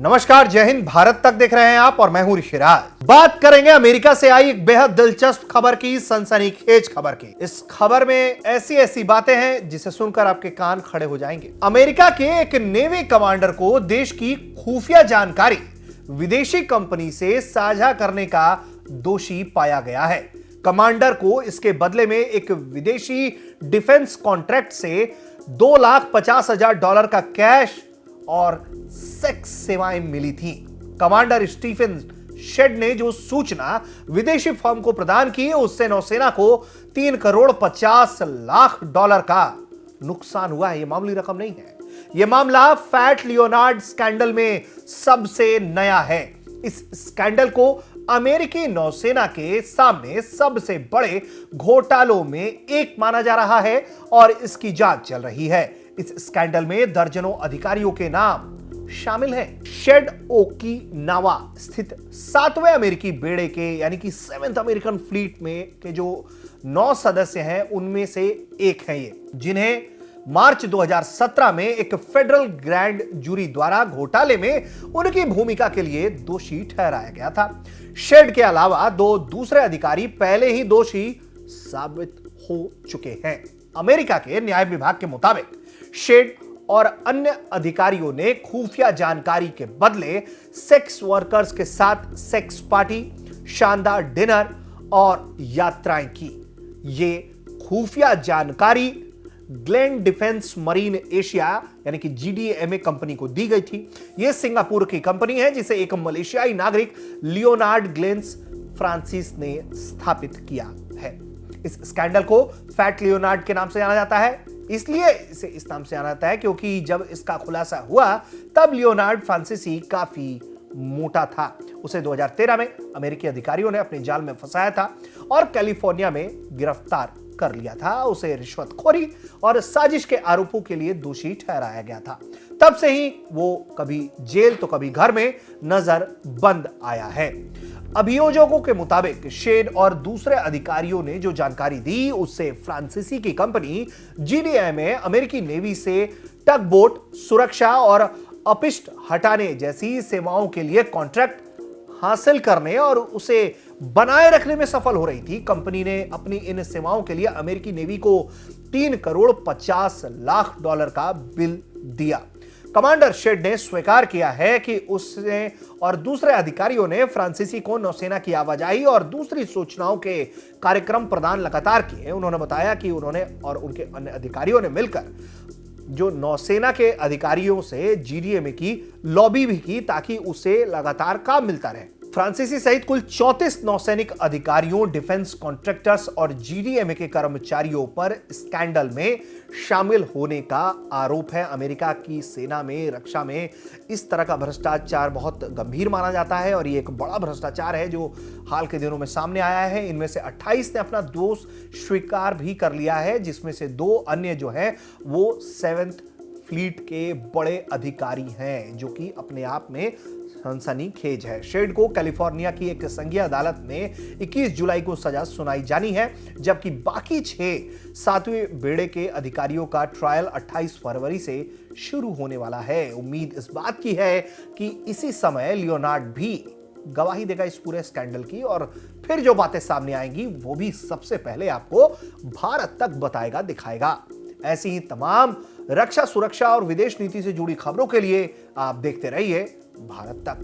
नमस्कार, जय हिंद। भारत तक देख रहे हैं आप और मैं हूं ऋषिराज। बात करेंगे अमेरिका से आई एक बेहद दिलचस्प खबर की, सनसनीखेज खबर की। इस खबर में ऐसी ऐसी बातें हैं जिसे सुनकर आपके कान खड़े हो जाएंगे। अमेरिका के एक नेवी कमांडर को देश की खुफिया जानकारी विदेशी कंपनी से साझा करने का दोषी पाया गया है। कमांडर को इसके बदले में एक विदेशी डिफेंस कॉन्ट्रैक्ट से $2,50,000 का कैश और सेक्स सेवाएं मिली थी। कमांडर स्टीफन शेड ने जो सूचना विदेशी फर्म को प्रदान की, उससे नौसेना को $3,50,00,000 का नुकसान हुआ है। यह मामूली रकम नहीं है। यह मामला फैट लियोनार्ड स्कैंडल में सबसे नया है। इस स्कैंडल को अमेरिकी नौसेना के सामने सबसे बड़े घोटालों में एक माना जा रहा है और इसकी जांच चल रही है। इस स्कैंडल में दर्जनों अधिकारियों के नाम शामिल हैं। शेड ओकिनावा स्थित 7वें अमेरिकी बेड़े के यानी कि 7th अमेरिकन फ्लीट में के जो 9 सदस्य हैं, उनमें से एक हैं ये, जिन्हें मार्च 2017 में एक फेडरल ग्रैंड जूरी द्वारा घोटाले में उनकी भूमिका के लिए दोषी ठहराया गया था। शेड के अलावा 2 दूसरे अधिकारी पहले ही दोषी साबित हो चुके हैं। अमेरिका के न्याय विभाग के मुताबिक शेड और अन्य अधिकारियों ने खुफिया जानकारी के बदले सेक्स वर्कर्स के साथ सेक्स पार्टी, शानदार डिनर और यात्राएं की। ये खुफिया जानकारी ग्लेन डिफेंस मरीन एशिया यानी कि GDMA कंपनी को दी गई थी। यह सिंगापुर की कंपनी है जिसे एक मलेशियाई नागरिक लियोनार्ड ग्लेन्स फ्रांसिस ने स्थापित किया है। इस स्कैंडल को फैट लियोनार्ड के नाम से जाना जाता है। इसलिए इसे इस नाम से जाना जाता है क्योंकि जब इसका खुलासा हुआ तब लियोनार्ड फ्रांसीसी काफी मोटा था। उसे 2013 में अमेरिकी अधिकारियों ने अपने जाल में फंसाया था और कैलिफोर्निया में गिरफ्तार कर लिया था। उसे रिश्वतखोरी और साजिश के आरोपों के लिए दोषी ठहराया गया था। तब से ही वो कभी जेल तो कभी घर में नजर बंद आया है। अभियोजकों के मुताबिक शेड और दूसरे अधिकारियों ने जो जानकारी दी, उससे फ्रांसीसी की कंपनी GDMA अमेरिकी नेवी से टग बोट सुरक्षा और अपिष्ट हटाने जैसी सेवाओं के लिए कॉन्ट्रैक्ट हासिल करने और उसे बनाए रखने में सफल हो रही थी। कंपनी ने अपनी इन सेवाओं के लिए अमेरिकी नेवी को $3,50,00,000 का बिल दिया। कमांडर शेड ने स्वीकार किया है कि उसने और दूसरे अधिकारियों ने फ्रांसीसी को नौसेना की आवाजाही और दूसरी सूचनाओं के कार्यक्रम प्रदान लगातार किए। उन्होंने बताया कि उन्होंने और उनके अन्य अधिकारियों ने मिलकर जो नौसेना के अधिकारियों से GDMA की लॉबी भी की ताकि उसे लगातार काम मिलता रहे। फ्रांसीसी सहित कुल 34 नौसैनिक अधिकारियों, डिफेंस कॉन्ट्रैक्टर्स और GDMA के कर्मचारियों पर स्कैंडल में शामिल होने का आरोप है। अमेरिका की सेना में, रक्षा में इस तरह का भ्रष्टाचार बहुत गंभीर माना जाता है और ये एक बड़ा भ्रष्टाचार है जो हाल के दिनों में सामने आया है। इनमें से 28 ने अपना दोष स्वीकार भी कर लिया है, जिसमें से 2 अन्य जो हैं वो 7th फ्लीट के बड़े अधिकारी हैं, जो कि अपने आप में सनसनीखेज है। शेड को कैलिफोर्निया की एक संघीय अदालत में 21 जुलाई को सजा सुनाई जानी है, जबकि बाकी 6 7वें बेड़े के अधिकारियों का ट्रायल 28 फरवरी से शुरू होने वाला है। उम्मीद इस बात की है कि इसी समय लियोनार्ड भी गवाही देगा इस पूरे स्कैंडल की और फिर जो बातें सामने आएंगी वो भी सबसे पहले आपको भारत तक बताएगा, दिखाएगा। ऐसी ही तमाम रक्षा, सुरक्षा और विदेश नीति से जुड़ी खबरों के लिए आप देखते रहिए भारत तक।